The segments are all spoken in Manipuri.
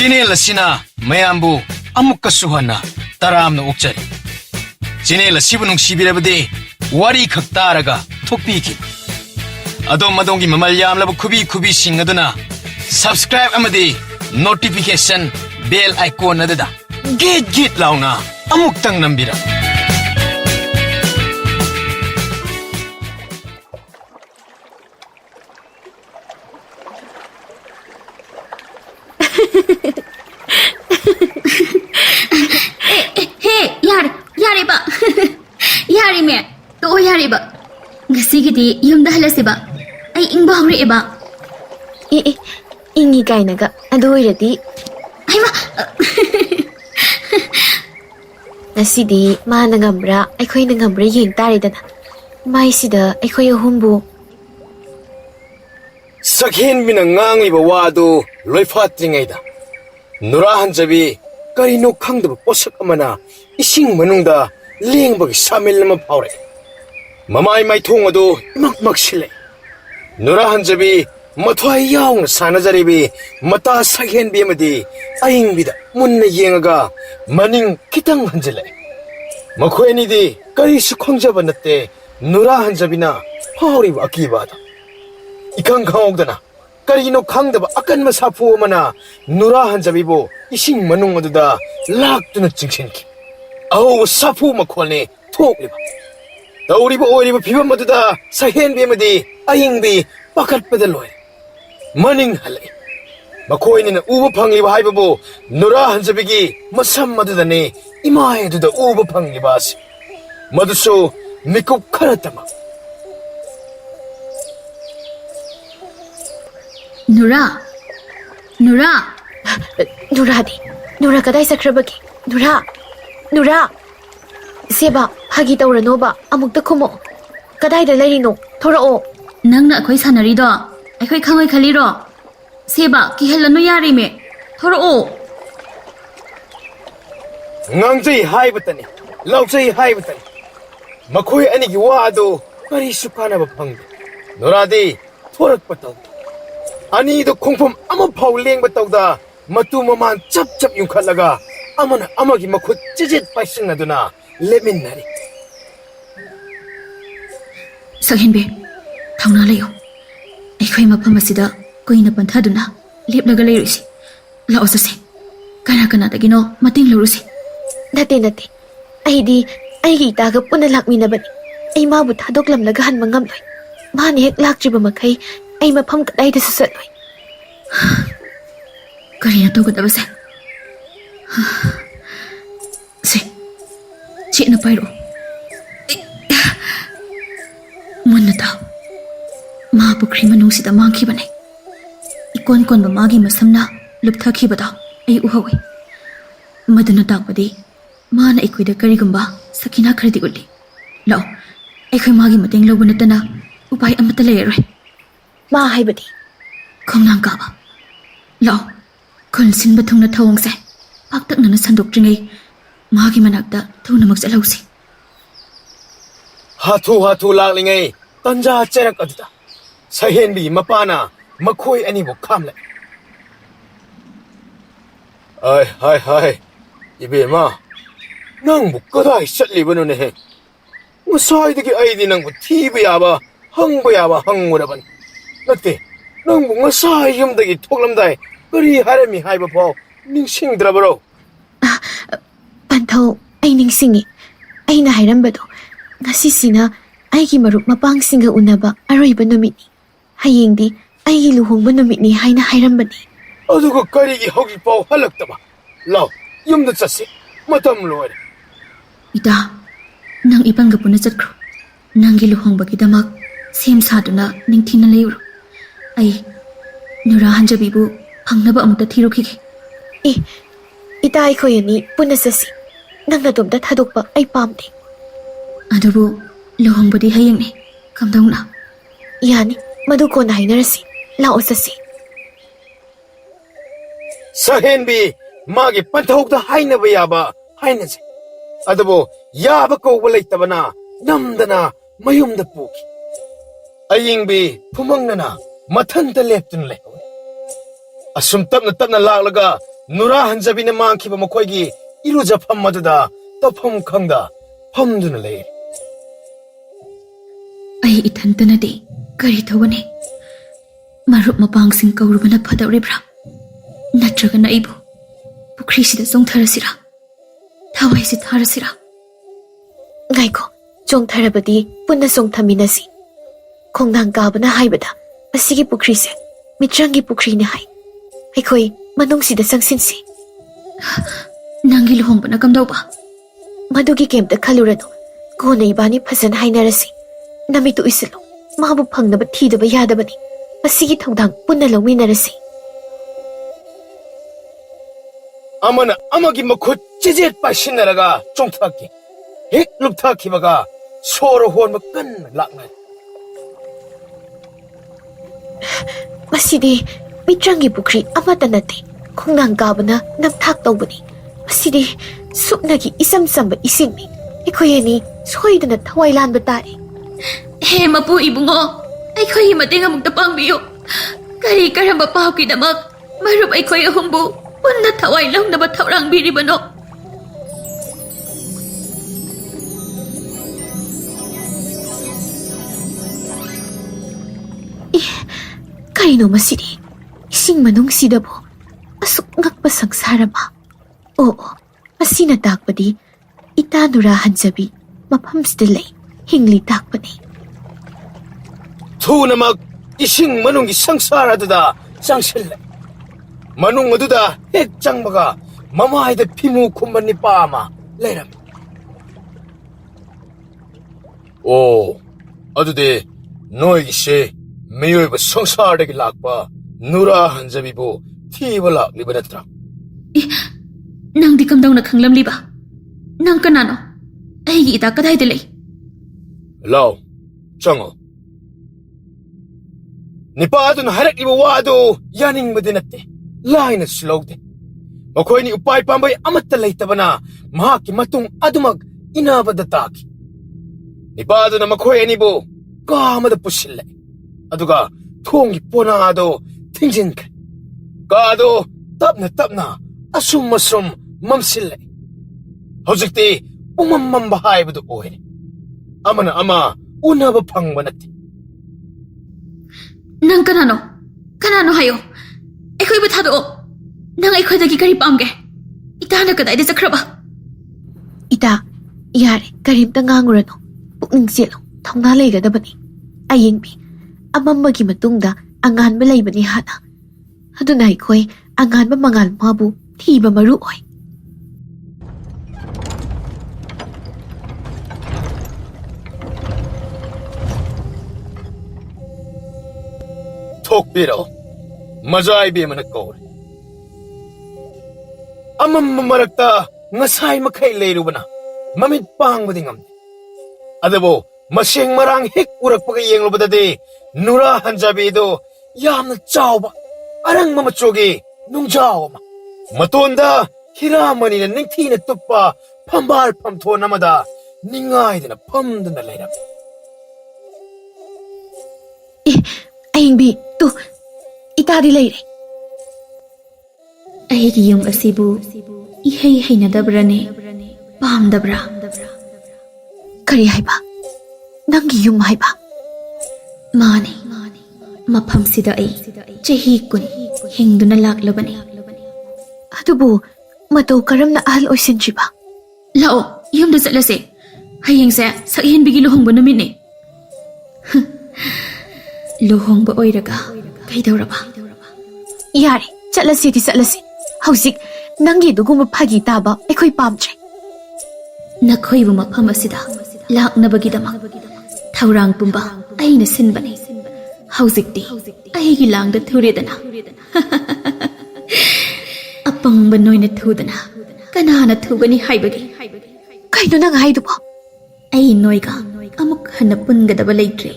Channel asina mayambu amukkasu hana taramna okjari. Channel asibu nungsibirabadi wari khak taraga thokpiki. Adom madongi mamal yamlaba kubi sing aduna subscribe amadi notification bell icon adada git launa amuktang nambira. Yari ba? Yari me. To yari ba? Ngasi gidi yumda halasi ba? Ay ingba hori ba? Ingi kay naga adoirati. Ay ma. Nasidi ma nangambra aikoy nangambra yeng taridana. Mai sida aikoy ahumbu. Sakhen binangang iba wadu loifatringaida. Nurahan jabi karino khangdaba posak amana ising manungda lengbagi samil nama phawre. Mamai mai thongadu imak sile. Nurahan jabi mathwai yaung sanajaribi mata sakhen bi amadi aing bida munna yengaga maning kitang hanjile. Makhoi di karisu khongjaba natte Nurahan jabina phawriba akibada. Ikang khangogdana karino khangdaba akan masafu mana Nurahan jabibo ising manung aduda laktuna chingsenki. Aw safu makhone thokliba. Tauriba oiriba phibam aduda sahen bi amadi aingbi pakatpada loi. Maning halai. Makhoinina uba phangliba haibabu Nurahan jabigi masam adudane imai aduda uba phangliba asi. Madusu mikup kharatama. Nura. Nura kadai sakrabaki. Nura. Seba hagi tauranoba amukta khumo. Kadai da lerino thorao. Nangna akhoi sanari do. Akhoi khangoi khali ro. Seba ki helanu yari me. Thoro. Ngangjai haibatani. Laujai haibatani. Makhoi anigi wadu karisu kanaba phangde. Nuradi thorak patau. Ani do khongpham ama phau lengba tawda matu maman chap yungkhalaga amana amagi makhut chijit paising aduna leminari. Sakhenbe thawna leyo. Akhoi mafam asida koina panthaduna lepnaga leirisi. Lao sase. Kana dagino mating lorusi. Nate. Aidi aigi taga puna lakminabani. Ay mabu thadoklam laga han mangamloi. Mani hek laktriba makai ay mafam kadai da sasatloi. Karina togadaba se. Se. Chena pairo. Munna ta. Ma pukri manung sida mangki bane. Ikon ba magi masamna lupthaki bada ay uhawi. Madana takpadi mana ikoida karigumba sakina khradi ulli. Lao. Aikoy magi mating lobo natana upay amata layaroi. Ma haibadi. Khongnang ka ba? Lao. Konsin bathung na thawang se. Paktak na nasandok dringay. Magi managda thuna magsalawsi. Hatu laklingay tanja cherak aduda. Sahenbi mapana makhoi anibo khamle. Hai. Ibema. Nang bu kadai chatlibano ne he. Ngasai aidi nang bu thiba yaba hangmuraban. Natte nang bu ngasai yumdagi thoklamdai kari harami haiba phau ningsingdrabaro. Panthau ay ningsingi. Ay na hairambado. Ngasisina aigi marup mapangsinga unaba aroiba numiti. Hayengdi aigi luhongba numitni haina hairambani. Aduga karigi hogi phau halaktaba. Lao yumda chasi matam loire. Ida, nang ipang gapuna chatkro. Nangi luhongbagi damak sem saduna ningthina layuro. Ay, Nurahan jabibu hangnaba amta thirokiki. Ita ay koyani punasasi. Nang natumda thadokpa ay pamdi. Adubu luhongbadi hayengni kamdongna. Yani, maduko na hainarasi. Lao sasi. Sahenbi magi panthokda hainaba yaba hainase. Adabo yaba ko walaitabana namdana mayumda puki. Ayingbi pumangnana mathanta leptun le. Asum tapna laklaga 누라 한자비는 많기바 먹고이기 이루자팜 마두다 떠펌 강다 펌두는 레일 ꯑꯩ ꯏꯊꯟꯇꯅꯗꯤ ꯀꯔꯤ ꯇꯧꯒꯅꯤ ꯃꯔꯨꯞ ꯃꯄꯥꯡꯁꯤꯡ ꯀꯧꯔꯨꯕꯅ ꯐꯗꯧꯔꯤꯕ꯭ꯔꯥ ꯅꯠꯇ꯭ꯔꯒꯅ ꯑꯩꯕꯨ ꯄꯨꯈ꯭ꯔꯤꯁꯤꯗ ꯆꯣꯡꯊꯔꯁꯤꯔꯥ ꯊꯋꯥꯏꯁꯤ ꯊꯥꯔꯁꯤꯔꯥ ꯉꯥꯏꯈꯣ ꯆꯣꯡꯊꯔꯕꯗꯤ ꯄꯨꯟꯅ ꯆꯣꯡꯊꯃꯤꯟꯅꯁꯤ ꯈꯣꯡꯅꯥꯡ ꯀꯥꯕꯅ ꯍꯥꯏꯕꯗ ꯑꯁꯤꯒꯤ ꯄꯨꯈ꯭ꯔꯤꯁꯦ ꯃꯤꯇ꯭ꯔꯪꯒꯤ ꯄꯨꯈ꯭ꯔꯤꯅꯤ ꯍꯥꯏ ꯑꯩꯈꯣꯏ ꯃꯅꯨꯡꯁꯤꯗ ꯆꯪꯁꯤꯟꯁꯤ ꯅꯪꯒꯤ ꯂꯨꯍꯣꯡꯕꯅ ꯀꯝꯗꯧꯕ ꯃꯗꯨꯒꯤ ꯀꯩꯝꯇ ꯈꯜꯂꯨꯔꯅꯨ ꯀꯣꯟꯅ ꯏꯕꯥꯅꯤ ꯐꯖꯅ ꯍꯥꯏꯅꯔꯁꯤ ꯅꯃꯤꯠꯇꯨ ꯎꯏꯁꯤꯜꯂꯨ ꯃꯥꯕꯨ ꯐꯪꯅꯕ ꯊꯤꯗꯕ ꯌꯥꯗꯕꯅꯤ ꯃꯁꯤꯒꯤ ꯊꯧꯗꯥꯡ ꯄꯨꯟꯅ ꯂꯧꯃꯤꯟꯅꯔꯁꯤ 아마는 아마기 먹고 찌릿 빠신나라가 쫑탁기 헥 룹탁기바가 서로 호언 끈 락나 ꯃꯁꯤꯗꯤ ꯃꯤꯇ꯭ꯔꯪꯒꯤ ꯄꯨꯈ꯭ꯔꯤ ꯑꯃꯠꯇ ꯅꯠꯇꯦ ꯈꯣꯡꯅꯥꯡ ꯀꯥꯕꯅ ꯅꯝꯊꯥꯛ ꯇꯧꯕꯅꯤ ꯃꯁꯤꯗꯤ ꯁꯨꯞꯅꯒꯤ ꯏꯆꯝ ꯆꯝꯕ ꯏꯁꯤꯡꯅꯤ ꯑꯩꯈꯣꯏ ꯑꯅꯤ ꯁꯣꯏꯗꯅ ꯊꯋꯥꯏ ꯂꯥꯟꯕ ꯇꯥꯔꯦ ꯍꯦ ꯃꯄꯨ ꯏꯕꯨꯡꯉꯣ ꯑꯩꯈꯣꯏꯒꯤ ꯃꯇꯦꯡ ꯑꯃꯨꯛꯇ ꯄꯥꯡꯕꯤꯌꯨ ꯀꯔꯤ ꯀꯔꯝꯕ ꯄꯥꯎꯒꯤꯗꯃꯛ ꯃꯔꯨꯞ ꯑꯩꯈꯣꯏ ꯑꯍꯨꯝꯕꯨ ꯄꯨꯟꯅ ꯊꯋꯥꯏ ꯂꯧꯅꯕ ꯊꯧꯔꯥꯡꯕꯤꯔꯤꯕꯅꯣ ꯀꯔꯤꯅꯣ ꯃꯁꯤꯗꯤ ꯏꯁꯤꯡ ꯃꯅꯨꯡꯁꯤꯗꯕꯨ ꯑꯁꯨꯛ ꯉꯛꯄ ꯁꯪꯁꯥꯔ ꯑꯃ ꯑꯣ ꯃꯁꯤꯅ ꯇꯥꯛꯄꯗꯤ ꯏꯇꯥ ꯅꯨꯔꯥ ꯍꯟꯖꯕꯤ ꯃꯐꯝꯁꯤꯗ ꯂꯩ ꯍꯤꯡꯂꯤ ꯇꯥꯛꯄꯅꯤ 투나막 이싱 만웅기 상사라두다 짱실래 만웅 어두다 핵장마가 마마이다 피무 콤반니 빠마 레람 오 아두데 너이기시 메요이바 성사르기 락바 누라 한자비보 티벌락 리버네트라 ꯅꯪꯗꯤ ꯀꯝꯗꯧꯅ ꯈꯪꯂꯝꯂꯤꯕ ꯅꯪ ꯀꯅꯥꯅꯣ ꯑꯩꯒꯤ ꯏꯇꯥ ꯀꯗꯥꯏꯗ ꯂꯩ 라오 짱어 니빠아두는 하락리버 와도 야닝무드 낫대 라이나 슬로우데 머코이니 우빠이 빰바이 아마따 레이따바나 마하키 마뚱 아두막 이나바다 따키 니빠아두는 머코이 애니보 까마다 부실래 아두가 통이 뽀나도 팅진카 까도 땀나 아숨마숨 맘실래 허직디 웅맘맘바 하이브도 오해 아마는 아마 우나바 팡바 낫대 ꯅꯪ ꯀꯅꯥꯅꯣ ꯍꯥꯏꯌꯣ ꯑꯩꯈꯣꯏꯕꯨ ꯊꯥꯗꯣꯛꯑꯣ ꯅꯪ ꯑꯩꯈꯣꯏꯗꯒꯤ ꯀꯔꯤ ꯄꯥꯝꯒꯦ ꯏꯇꯥꯅ ꯀꯗꯥꯏꯗ ꯆꯠꯈ꯭ꯔꯕ ꯏꯇꯥ ꯌꯥꯔꯦ ꯀꯔꯤꯝꯇ ꯉꯥꯡꯉꯨꯔꯅꯨ ꯄꯨꯛꯅꯤꯡ ꯆꯦꯜꯂꯨ ꯊꯧꯅꯥ ꯂꯩꯒꯗꯕꯅꯤ ꯑꯌꯦꯡꯕꯤ ꯑꯃꯝꯕꯒꯤ ꯃꯇꯨꯡꯗ ꯑꯉꯥꯟꯕ ꯂꯩꯕꯅꯤ ꯍꯥꯟꯅ ꯑꯗꯨꯅ ꯑꯩꯈꯣꯏ ꯑꯉꯥꯟꯕ ꯃꯉꯥꯜ ꯃꯥꯕꯨ ꯊꯤꯕ ꯃꯔꯨ ꯑꯣꯏ 톡비로 마자이비에만 거울 아맘마 마락다 ngasaay makay leirubana mamit pangbudi ngamde adabo masing marang hik urak pagay yenglubadadi nura hanjabido yamna chawba arang mamachogi nung jawma matonda hiramanina ningthina tuppa phambal phamtho namada ningaidina phamdana leiram ꯑꯌꯦꯡꯕꯤ ꯇꯨ ꯏꯇꯥꯗꯤ ꯂꯩꯔꯦ ꯑꯩꯒꯤ ꯌꯨꯝ ꯑꯁꯤꯕꯨ ꯏꯍꯩ ꯍꯩꯅꯗꯕ꯭ꯔꯅꯦ ꯄꯥꯝꯗꯕ꯭ꯔꯥ ꯀꯔꯤ ꯍꯥꯏꯕ ꯅꯪꯒꯤ ꯌꯨꯝ ꯍꯥꯏꯕ ꯃꯥꯅꯤ ꯃꯐꯝꯁꯤꯗ ꯑꯩ ꯆꯍꯤ 10 ꯍꯤꯡꯗꯨꯅ ꯂꯥꯛꯂꯕꯅꯤ ꯑꯗꯨꯕꯨ ꯃꯇꯧ ꯀꯔꯝꯅ ꯑꯍꯜ ꯑꯣꯏꯁꯤꯟꯗ꯭ꯔꯤꯕ ꯂꯥꯛꯑꯣ ꯌꯨꯝꯗ ꯆꯠꯂꯁꯦ ꯍꯌꯦꯡꯁꯦ ꯁꯛꯍꯦꯟꯕꯤꯒꯤ ꯂꯨꯍꯣꯡꯕ ꯅꯨꯃꯤꯠꯅꯤ ꯂꯨꯍꯣꯡꯕ ꯑꯣꯏꯔꯒ ꯀꯩꯗꯧꯔꯕ ꯌꯥꯔꯦ ꯆꯠꯂꯁꯤꯗꯤ ꯆꯠꯂꯁꯤ ꯍꯧꯖꯤꯛ ꯅꯪꯒꯤ ꯑꯗꯨꯒꯨꯝꯕ ꯐꯥꯒꯤ ꯇꯥꯕ ꯑꯩꯈꯣꯏ ꯄꯥꯝꯗ꯭ꯔꯦ ꯅꯈꯣꯏꯕꯨ ꯃꯐꯝ ꯑꯁꯤꯗ ꯂꯥꯛꯅꯕꯒꯤꯗꯃꯛ ꯊꯧꯔꯥꯡ ꯄꯨꯝꯕ ꯑꯩꯅ ꯁꯤꯟꯕꯅꯤ ꯍꯧꯖꯤꯛꯇꯤ ꯑꯩꯒꯤ ꯂꯥꯡꯗ ꯊꯨꯔꯦꯗꯅ ꯑꯄꯪꯕ ꯅꯣꯏꯅ ꯊꯨꯗꯅ ꯀꯅꯥꯅ ꯊꯨꯒꯅꯤ ꯍꯥꯏꯕꯒꯤ ꯀꯩꯅꯣ ꯅꯪ ꯍꯥꯏꯗꯨꯕꯣ ꯑꯩ ꯅꯣꯏꯒ ꯑꯃꯨꯛ ꯍꯟꯅ ꯄꯨꯟꯒꯗꯕ ꯂꯩꯇ꯭ꯔꯦ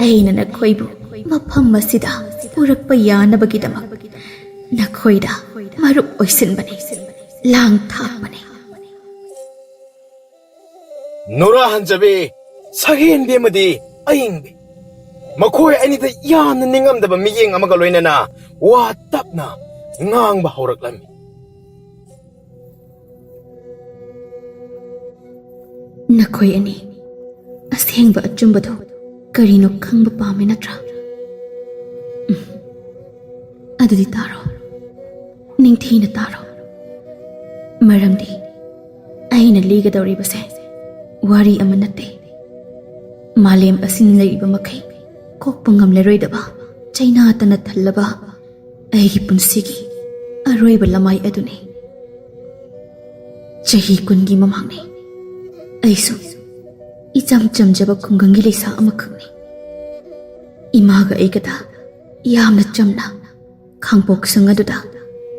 ꯑꯩꯅ ꯅꯈꯣꯏꯕꯨ ꯃꯐꯝ ꯑꯁꯤꯗ ꯄꯨꯔꯛꯄ ꯌꯥꯅꯕꯒꯤꯗꯃꯛ ꯅꯈꯣꯏꯗ ꯃꯔꯨꯞ ꯑꯣꯏꯁꯤꯟꯕꯅꯤ ꯂꯥꯡ ꯊꯥꯛꯄꯅꯤ 누라 한자비 사héꯟ비에마디 아잉비 마코이 아니다 야는 닝암다바 미행 아마가 로이나나 와 탑나 ngang ba horak lami ꯅꯈꯣꯏ ꯑꯅꯤ ꯑꯁꯦꯡꯕ ꯑꯆꯨꯝꯕꯗꯣ ꯀꯔꯤꯅꯣ ꯈꯪꯕ ꯄꯥꯝꯃꯦ ꯅꯠꯇ꯭ꯔꯥ? ꯑꯗꯨꯗꯤ ꯇꯥꯔꯣ, ꯅꯤꯡꯊꯤꯅ ꯇꯥꯔꯣ. ꯃꯔꯝꯗꯤ ꯑꯩꯅ ꯂꯤꯒꯗꯧꯔꯤꯕꯁꯦ ꯋꯥꯔꯤ ꯑꯃ ꯅꯠꯇꯦ. ꯃꯥꯂꯦꯝ ꯑꯁꯤꯅ ꯂꯩꯔꯤꯕ ꯃꯈꯩ ꯀꯣꯛꯄ ꯉꯝꯂꯔꯣꯏꯗꯕ ꯆꯩꯅꯥꯇꯅ ꯊꯜꯂꯕ ꯑꯩꯒꯤ ꯄꯨꯟꯁꯤꯒꯤ ꯑꯔꯣꯏꯕ ꯂꯃꯥꯏ ꯑꯗꯨꯅꯤ. ꯆꯍꯤ 10ꯒꯤ ꯃꯃꯥꯡꯅꯤ. ꯑꯩꯁꯨ ꯏꯆꯝ ꯆꯝꯖꯕ ꯈꯨꯡꯒꯪꯒꯤ ꯂꯩꯁꯥ ꯑꯃꯈꯛꯅꯤ. ꯏꯃꯥꯒ ꯑꯩꯒꯗ ꯌꯥꯝꯅ ꯆꯝꯅ ꯈꯥꯡꯄꯣꯛꯁꯪ ꯑꯗꯨꯗ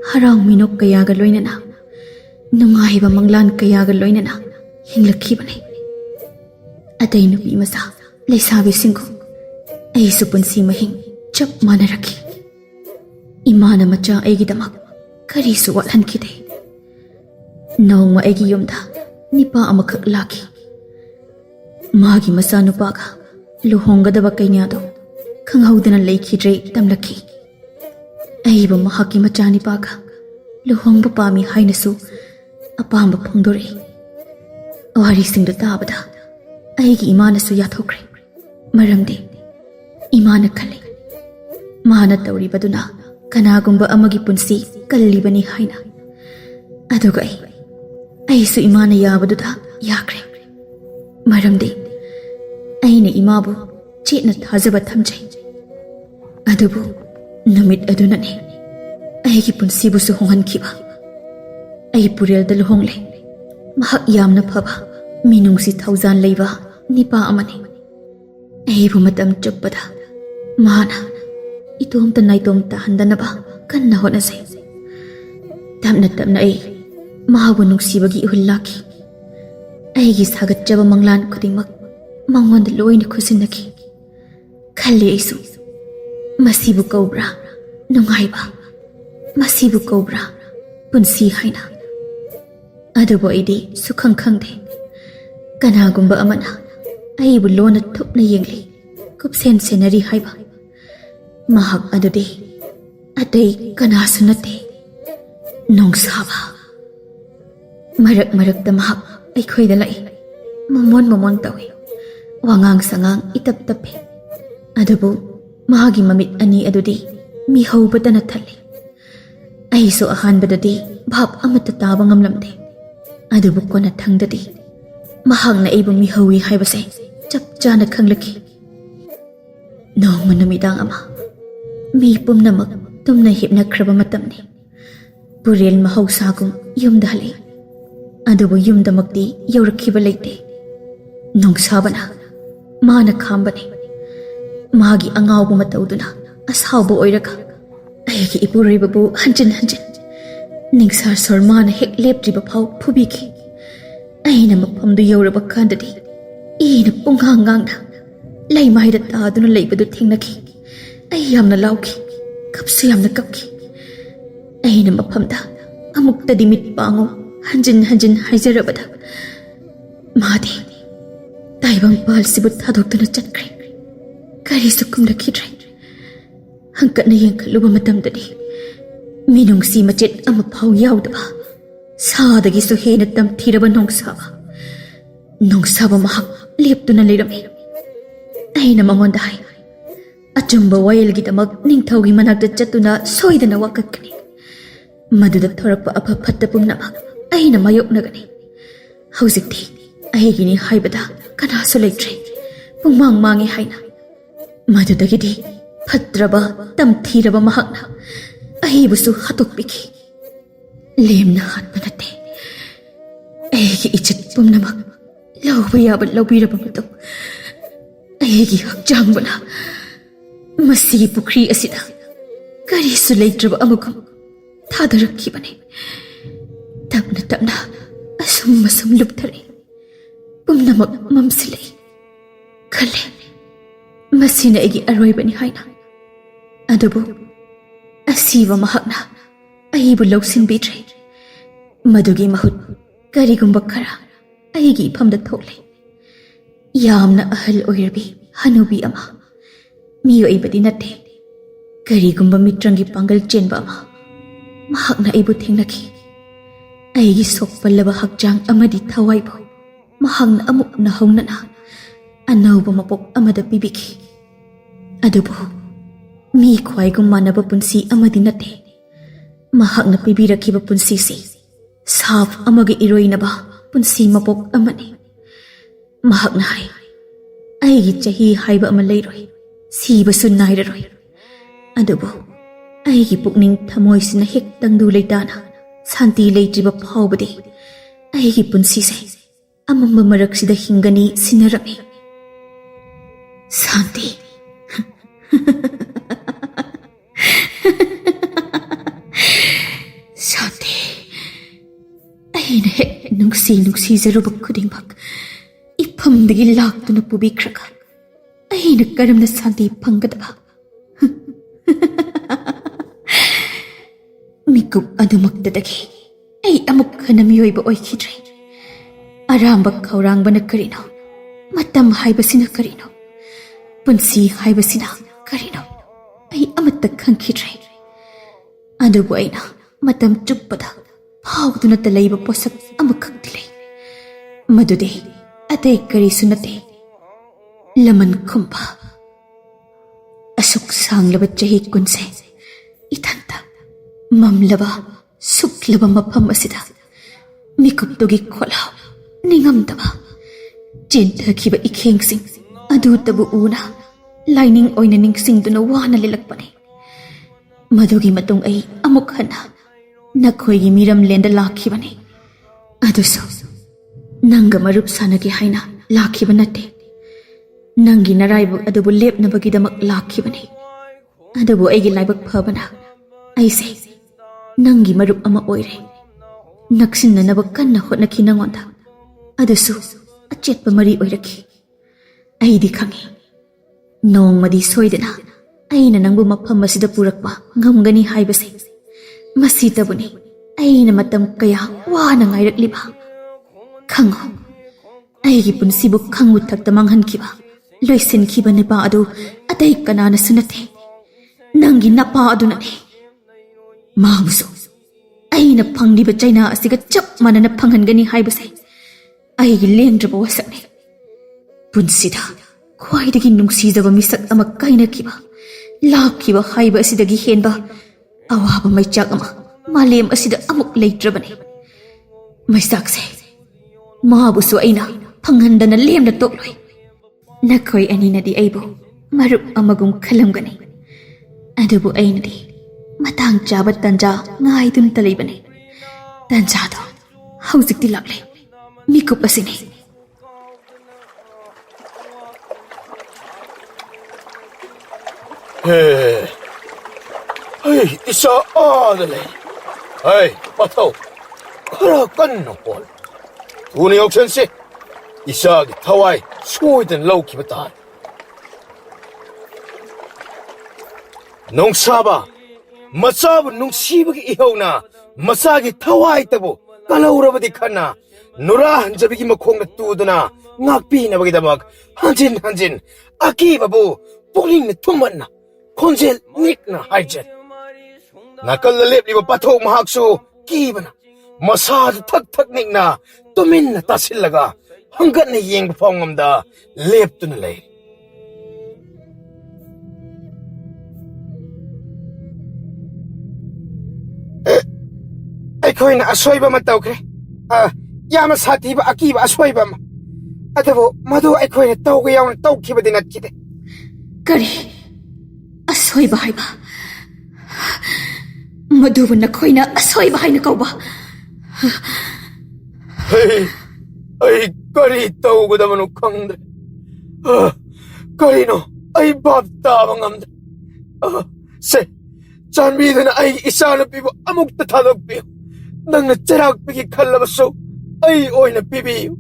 ꯍꯔꯥꯎ ꯃꯤꯅꯣꯛ ꯀꯌꯥꯒ ꯂꯣꯏꯅꯅ ꯅꯨꯡꯉꯥꯏꯕ ꯃꯪꯂꯥꯟ ꯀꯌꯥꯒ ꯂꯣꯏꯅꯅ ꯍꯤꯡꯂꯛꯈꯤꯕꯅꯤ. ꯑꯇꯩ ꯅꯨꯄꯤ ꯃꯆꯥ ꯂꯩꯁꯥꯕꯤꯁꯤꯡꯒꯨꯝ ꯑꯩꯁꯨ ꯄꯨꯟꯁꯤ ꯃꯍꯤꯡ ꯆꯞ ꯃꯥꯟꯅꯔꯛꯈꯤ. ꯏꯃꯥꯅ ꯃꯆꯥ ꯑꯩꯒꯤꯗꯃꯛ ꯀꯔꯤꯁꯨ ꯋꯥꯠꯍꯟꯈꯤꯗꯦ. ꯅꯣꯡꯃ ꯑꯩꯒꯤ ꯌꯨꯝꯗ ꯅꯤꯄꯥ ꯑꯃꯈꯛ ꯂꯥꯛꯈꯤ. ꯃꯥꯒꯤ ꯃꯆꯥꯅꯨꯄꯥꯒ ꯂꯨꯍꯣꯡꯒꯗꯕ ꯀꯩꯅꯥꯗꯣ ꯈꯪꯍꯧꯗꯅ ꯂꯩꯈꯤꯗ꯭ꯔꯦ ꯇꯝꯂꯛꯈꯤ. ꯑꯩꯕꯨ ꯃꯍꯥꯛꯀꯤ ꯃꯆꯥꯅꯤꯄꯥꯒ ꯂꯨꯍꯣꯡꯕ ꯄꯥꯝꯃꯤ ꯍꯥꯏꯅꯁꯨ ꯑꯄꯥꯝꯕ ꯐꯣꯡꯗꯣꯔꯛꯏ. ꯋꯥꯔꯤꯁꯤꯡꯗꯨ ꯇꯥꯕꯗ ꯑꯩꯒꯤ ꯏꯃꯥꯅꯁꯨ ꯌꯥꯊꯣꯛꯈ꯭ꯔꯦ. ꯃꯔꯝꯗꯤ ꯏꯃꯥꯅ ꯈꯜꯂꯤ ꯃꯥꯅ ꯇꯧꯔꯤꯕꯗꯨꯅ ꯀꯅꯥꯒꯨꯝꯕ ꯑꯃꯒꯤ ꯄꯨꯟꯁꯤ ꯀꯜꯂꯤꯕꯅꯤ ꯍꯥꯏꯅ. ꯑꯗꯨꯒ ꯑꯩꯁꯨ ꯏꯃꯥꯅ ꯌꯥꯕꯗꯨꯗ ꯌꯥꯈ꯭ꯔꯦ. ꯃꯔꯝꯗꯤ ꯑꯩꯅ ꯏꯃꯥꯕు ꯆꯦꯠꯅ ꯊꯥꯖꯕ ꯊꯝꯖꯩ. ꯑꯗꯨꯕꯨ ꯅꯨꯃꯤꯠ ꯑꯗꯨꯅꯅꯤ ꯑꯩꯒꯤ ꯄꯨꯟꯁꯤꯕꯨꯁꯨ ꯍꯣꯡꯍꯟꯈꯤꯕ. ꯑꯩ ꯄꯨꯔꯦꯜꯗ ꯂꯨꯍꯣꯡꯂꯦ. ꯃꯍꯥꯛ ꯌꯥꯝꯅ ꯐꯕ ꯃꯤꯅꯨꯡꯁꯤ ꯊꯧꯖꯥꯜ ꯂꯩꯕ ꯅꯤꯄꯥ ꯑꯃꯅꯤ. ꯑꯩꯕꯨ ꯃꯇꯝ ꯆꯨꯞꯄꯗ ꯃꯥꯅ ꯏꯇꯣꯝꯇ ꯅꯥꯏꯇꯣꯝ ꯇꯥꯍꯟꯗꯅꯕ ꯀꯟꯅ ꯍꯣꯠꯅꯖꯩ. ꯇꯞꯅ ꯇꯞꯅ ꯑꯩ ꯃꯍꯥꯛꯕꯨ ꯅꯨꯡꯁꯤꯕꯒꯤ ꯏꯍꯨꯜ ꯂꯥꯛꯈꯤ. ꯑꯩꯒꯤ ꯁꯥꯒꯠꯆꯕ ꯃꯪꯂꯥꯟ ꯈꯨꯗꯤꯡꯃꯛ ꯃꯉꯣꯟꯗ ꯂꯣꯏꯅ ꯈꯨꯠꯁꯤꯟꯅꯈꯤ. ꯈꯜꯂꯤ ꯑꯩꯁꯨ ꯃꯁꯤꯕꯨ ꯀꯧꯕ꯭ꯔꯥ ꯅꯨꯡꯉꯥꯏꯕ, ꯃꯁꯤꯕꯨ ꯀꯧꯕ꯭ꯔꯥ ꯄꯨꯟꯁꯤ ꯍꯥꯏꯅ. ꯑꯗꯨꯕꯨ ꯑꯩꯗꯤ ꯁꯨꯈꯪ ꯈꯪꯗꯦ ꯀꯅꯥꯒꯨꯝꯕ ꯑꯃꯅ ꯑꯩꯕꯨ ꯂꯣꯟꯅ ꯊꯨꯞꯅ ꯌꯦꯡꯂꯤ, ꯀꯨꯞꯁꯦꯟ ꯁꯦꯟꯅꯔꯤ ꯍꯥꯏꯕ. ꯃꯍꯥꯛ ꯑꯗꯨꯗꯤ ꯑꯇꯩ ꯀꯅꯥꯁꯨ ꯅꯠꯇꯦ, ꯅꯣꯡꯁꯥꯕ. ꯃꯔꯛ ꯃꯔꯛꯇ ꯃꯍꯥꯛ ꯑꯩꯈꯣꯏꯗ ꯂꯥꯛꯏ. ꯃꯃꯣꯟ ꯇꯧꯏ. ꯋꯥꯉꯥꯡ ꯁꯉꯥꯡ ꯏꯇꯞ ꯇꯞꯄꯤ. ꯑꯗꯨꯕꯨ ꯃꯥꯒꯤ ꯃꯃꯤꯠ ꯑꯅꯤ ꯑꯗꯨꯗꯤ ꯃꯤꯍꯧꯕꯇꯅ ꯊꯜꯂꯤ. ꯑꯩꯁꯨ ꯑꯍꯥꯟꯕꯗꯗꯤ ꯚꯥꯞ ꯑꯃꯠꯇ ꯇꯥꯕ ꯉꯝꯂꯝꯗꯦ. ꯑꯗꯨꯕꯨ ꯀꯣꯟꯅꯊꯪꯗꯗꯤ ꯃꯍꯥꯛꯅ ꯑꯩꯕꯨ ꯃꯤꯍꯧꯏ ꯍꯥꯏꯕꯁꯦ ꯆꯞ ꯆꯥꯅ ꯈꯪꯂꯛꯈꯤ. ꯅꯣꯡꯃ ꯅꯨꯃꯤꯗꯥꯡ ꯑꯃ ꯃꯤ ꯄꯨꯝꯅꯃꯛ ꯇꯨꯝꯅ ꯍꯤꯞꯅꯈ꯭ꯔꯕ ꯃꯇꯝꯅꯤ. ꯄꯨꯔꯦꯜ ꯃꯍꯧꯁꯥꯒꯨꯝ ꯌꯨꯝꯗ ꯍꯜꯂꯛꯏ. ꯑꯗꯨꯕꯨ ꯌꯨꯝꯗꯃꯛꯇꯤ ꯌꯧꯔꯛꯈꯤꯕ ꯂꯩꯇꯦ. ꯅꯣꯡꯁꯥꯕꯅ ꯃꯥꯅ ꯈꯥꯝꯕꯅꯤ. ꯃꯥꯒꯤ ꯑꯉꯥꯎꯕ ꯃꯇꯧꯗꯨꯅ ꯑꯁꯥꯎꯕ ꯑꯣꯏꯔꯒ ꯑꯩꯒꯤ ꯏꯄꯨꯔꯣꯏꯕꯕꯨ ꯍꯟꯖꯤꯟ ꯍꯟꯖꯤꯟ ꯅꯤꯡꯁꯥ ꯁꯣꯔ ꯃꯥꯅ ꯍꯦꯛ ꯂꯦꯞꯇ꯭ꯔꯤꯕ ꯐꯥꯎ ꯐꯨꯕꯤꯈꯤ. ꯑꯩꯅ ꯃꯐꯝꯗꯨ ꯌꯧꯔꯕ ꯀꯥꯟꯗꯗꯤ ꯏꯅ ꯄꯨꯡꯉꯥꯡ ꯉꯥꯡꯅ ꯂꯩꯃꯥꯏꯗ ꯇꯥꯗꯨꯅ ꯂꯩꯕꯗꯨ ꯊꯦꯡꯅꯈꯤ. ꯑꯩ ꯌꯥꯝꯅ ꯂꯥꯎꯈꯤ, ꯀꯞꯁꯨ ꯌꯥꯝꯅ ꯀꯞꯈꯤ. ꯑꯩꯅ ꯃꯐꯝꯗ ꯑꯃꯨꯛꯇꯗꯤ ꯃꯤꯠ ꯄꯥꯡꯉꯨ ꯍꯟꯖꯤꯟ ꯍꯟꯖꯤꯟ ꯍꯥꯏꯖꯔꯕꯗ ꯃꯥꯗꯤ ꯇꯥꯏꯕꯪꯄꯥꯜꯁꯤꯕꯨ ꯊꯥꯗꯣꯛꯇꯨꯅ ꯆꯠꯈ꯭ꯔꯦ. ꯀꯔꯤꯁꯨ ꯈꯨꯝꯂꯛꯈꯤꯗ꯭ꯔꯦ. ꯍꯪꯀꯠꯅ ꯌꯦꯡꯈꯠꯂꯨꯕ ꯃꯇꯝꯗꯗꯤ ꯃꯤꯅꯨꯡꯁꯤ ꯃꯆꯦꯠ ꯑꯃ ꯐꯥꯎ ꯌꯥꯎꯗꯕ ꯁꯥꯗꯒꯤꯁꯨ ꯍꯦꯟꯅ ꯇꯝꯊꯤꯔꯕ ꯅꯣꯡꯁꯥꯕ ꯃꯍꯥꯛ ꯂꯦꯞꯇꯨꯅ ꯂꯩꯔꯝꯃꯤ. ꯑꯩꯅ ꯃꯉꯣꯟꯗ ꯍꯥꯏ, ꯑꯆꯨꯝꯕ ꯋꯥꯌꯦꯜꯒꯤꯗꯃꯛ ꯅꯤꯡꯊꯧꯒꯤ ꯃꯅꯥꯛꯇ ꯆꯠꯇꯨꯅ ꯁꯣꯏꯗꯅ ꯋꯥꯀꯠꯀꯅꯤ. ꯃꯗꯨꯗ ꯊꯣꯔꯛꯄ ꯑꯐ ꯐꯠꯇ ꯄꯨꯝꯅꯃꯛ ꯑꯩꯅ ꯃꯥꯌꯣꯛꯅꯒꯅꯤ. ꯍꯧꯖꯤꯛꯇꯤ ꯑꯩꯒꯤꯅꯤ ꯍꯥꯏꯕꯗ ꯀꯅꯥꯁꯨ ꯂꯩꯇ꯭ꯔꯦ, ꯄꯨꯡꯃꯥꯡ ꯃꯥꯡꯉꯦ ꯍꯥꯏꯅ. ꯃꯗꯨꯗꯒꯤꯗꯤ ꯐꯠꯇ꯭ꯔꯕ ꯇꯝꯊꯤꯔꯕ ꯃꯍꯥꯛꯅ ꯑꯩꯕꯨꯁꯨ ꯍꯥꯠꯇꯣꯛꯄꯤꯈꯤ. ꯂꯦꯝꯅ ꯍꯥꯠꯄ ꯅꯠꯇꯦ, ꯑꯩꯒꯤ ꯏꯖꯠ ꯄꯨꯝꯅꯃꯛ ꯂꯧꯕ ꯌꯥꯕ ꯂꯧꯕꯤꯔꯕ ꯃꯇꯨꯡ ꯑꯩꯒꯤ ꯍꯛꯆꯥꯡꯕꯨꯅ ꯃꯁꯤꯒꯤ ꯄꯨꯈ꯭ꯔꯤ ꯑꯁꯤꯗ ꯀꯔꯤꯁꯨ ꯂꯩꯇ꯭ꯔꯕ ꯑꯃꯒꯨꯝ ꯊꯥꯗꯔꯛꯈꯤꯕꯅꯤ. ꯇꯞꯅ ꯇꯞꯅ ꯑꯁꯨꯝ ꯂꯨꯞꯊꯔꯛꯏ. ꯄꯨꯝꯅꯃꯛ ꯃꯝꯁꯤꯜꯂꯛꯏ. ꯈꯜꯂꯦ ꯃꯁꯤꯅ ꯑꯩꯒꯤ ꯑꯔꯣꯏꯕꯅꯤ ꯍꯥꯏꯅ. ꯑꯗꯨꯕꯨ ꯑꯁꯤꯕ ꯃꯍꯥꯛꯅ ꯑꯩꯕꯨ ꯂꯧꯁꯤꯟꯕꯤꯗ꯭ꯔꯦ. ꯃꯗꯨꯒꯤ ꯃꯍꯨꯠ ꯀꯔꯤꯒꯨꯝꯕ ꯈꯔ ꯑꯩꯒꯤ ꯏꯐꯝꯗ ꯊꯣꯛꯂꯦ. ꯌꯥꯝꯅ ꯑꯍꯜ ꯑꯣꯏꯔꯕꯤ ꯍꯅꯨꯕꯤ ꯑꯃ, ꯃꯤꯑꯣꯏꯕꯗꯤ ꯅꯠꯇꯦ, ꯀꯔꯤꯒꯨꯝꯕ ꯃꯤꯇ꯭ꯔꯪꯒꯤ ꯄꯥꯡꯒꯜ ꯆꯦꯟꯕ ꯑꯃ. ꯃꯍꯥꯛꯅ ꯑꯩꯕꯨ ꯊꯦꯡꯅꯈꯤ. ꯑꯩꯒꯤ ꯁꯣꯛꯄꯜꯂꯕ ꯍꯛꯆꯥꯡ ꯑꯃꯗꯤ ꯊꯋꯥꯏꯕꯨ ꯃꯍꯥꯛꯅ ꯑꯃꯨꯛ ꯅꯧꯍꯧꯅꯅ ꯑꯅꯧꯕ ꯃꯄꯣꯛ ꯑꯃꯗ ꯄꯤꯕꯤꯈꯤ. ꯑꯗꯨꯕꯨ ꯃꯤ ꯈ꯭ꯋꯥꯏꯒꯨꯝ ꯃꯥꯟꯅꯕ ꯄꯨꯟꯁꯤ ꯑꯃꯗꯤ ꯅꯠꯇꯦ. ꯃꯍꯥꯛꯅ ꯄꯤꯕꯤꯔꯛꯈꯤꯕ ꯄꯨꯟꯁꯤꯁꯤ ꯁꯥꯞ ꯑꯃꯒ ꯏꯔꯣꯏꯅꯕ ꯄꯨꯟꯁꯤ ꯃꯄꯣꯛ ꯑꯃꯅꯤ. ꯃꯍꯥꯛꯅ ꯍꯥꯏ, ꯑꯩꯒꯤ ꯆꯍꯤ ꯍꯥꯏꯕ ꯑꯃ ꯂꯩꯔꯣꯏ, ꯁꯤꯕꯁꯨ ꯅꯥꯏꯔꯔꯣꯏ. ꯑꯗꯨꯕꯨ ꯑꯩꯒꯤ ꯄꯨꯛꯅꯤꯡ ꯊꯃꯣꯏꯁꯤꯅ ꯍꯦꯛ ꯇꯪꯗꯨ ꯂꯩꯇꯥꯅ ꯁꯥꯟꯇꯤ ꯂꯩꯇ꯭ꯔꯤꯕ ꯐꯥꯎꯕꯗꯤ ꯑꯩꯒꯤ ꯄꯨꯟꯁꯤꯁꯦ ꯑꯃꯝꯕ ꯃꯔꯛꯁꯤꯗ hinggani sinarami. Santi. Santi. Aina hek nungsi zarubak ipamdagi laktuna pubikraka. Aina karamna santi pangadaba. Mikup adumaktadagi. Ay amuk kanamiyoy ba oikidre. Aramba kaurang ba na karino? Matam haibasina karino? Punsi haibasina karino? Ay amatag kang kidre. Adubo ay na matam chuppada. Pawdo na talay ba posak amakag dilay. Madude atay karisunate. Laman kumpa. Asuk sang labat jahit kunse. Itanta. Mamlaba. Suklaba mapam asida. Mikuptugi kolaw. Ningamdaba. Jinta kiba ikingsing. Adu tabu una. Lining oina ningsing duna wana lilakpani. Madugi matong ay amukhana. Nakoy miram lenda lakibani. Aduso. Nanga marup sanagi haina lakibanate. Nangi naraybu adubu lep na bagidamak lakibani. Adubu ay gilaybag pabana. Ay say. Nangi marup ama oire. Naksin na nabakan na hot na kinangonda. Adasu, achet pa mari oiraki. Ay di kangi. Noong madi soydana, ay na nang bumapam masida purak pa, ngamgani haibasi. Masita buni, ay na matam kaya wana ngayrak liba. Kango, ay gipun sibuk kangut tagtamanghan kiba. Loisin kiba na pa adu, atay kanana sunate. Nangi na pa adu na ni. Mabuso, ay na pangliba China asiga chap mana na panghangani haibasay. Ay lengdraba wasak ni. Punsida, khwaidagi nungsizaba misak ama kaina kiba. Lak kiba haiba asidagi henba. Awaba may chak ama, malem asida amuk leitraba ni. May sakse, mabuso ay na panghanda na lem na tokloy. Nakoy ani na di aybo, marup amagong kalamgani. Adubo ay na di. Matang jabat tanja ngay dun talay ba ni? Tanja to, hausik di lakli. Mikup asini. Hey, hey, isa adalay. Hey, pataw. Karakan no pol. Tuni oksensi. Isa gitaway suidan law kibatan. Nung saba. Masabu nung sibagi ihaw na masagi taway tabo kalawrabadi kana nurahan jabigi makong na tudo na ngakpi na bagidamag hanjin akibabu puling na tuman na konjel nik na haijet nakalalip liba patok mahakso kiba na masado tak nik na tumin na tasilaga hanggat na yeng papangamda lep to na lay. Ako'y na asoy ba mataw kre? Yaman sa tiba akiba asoy ba ma? Adabo, madu ako'y na taw kayaw na taw kiba din at kite. Kari, asoy bahay ba? Maduwan na ko'y na asoy bahay na kau ba? Ay, kari taw ko naman ang kangda. Kari no, ay babtabang amda. Janbido na ay isa na pibo amok tatalog piyo. Nang natsarag pigi kalabaso, ay oy na pibiyo.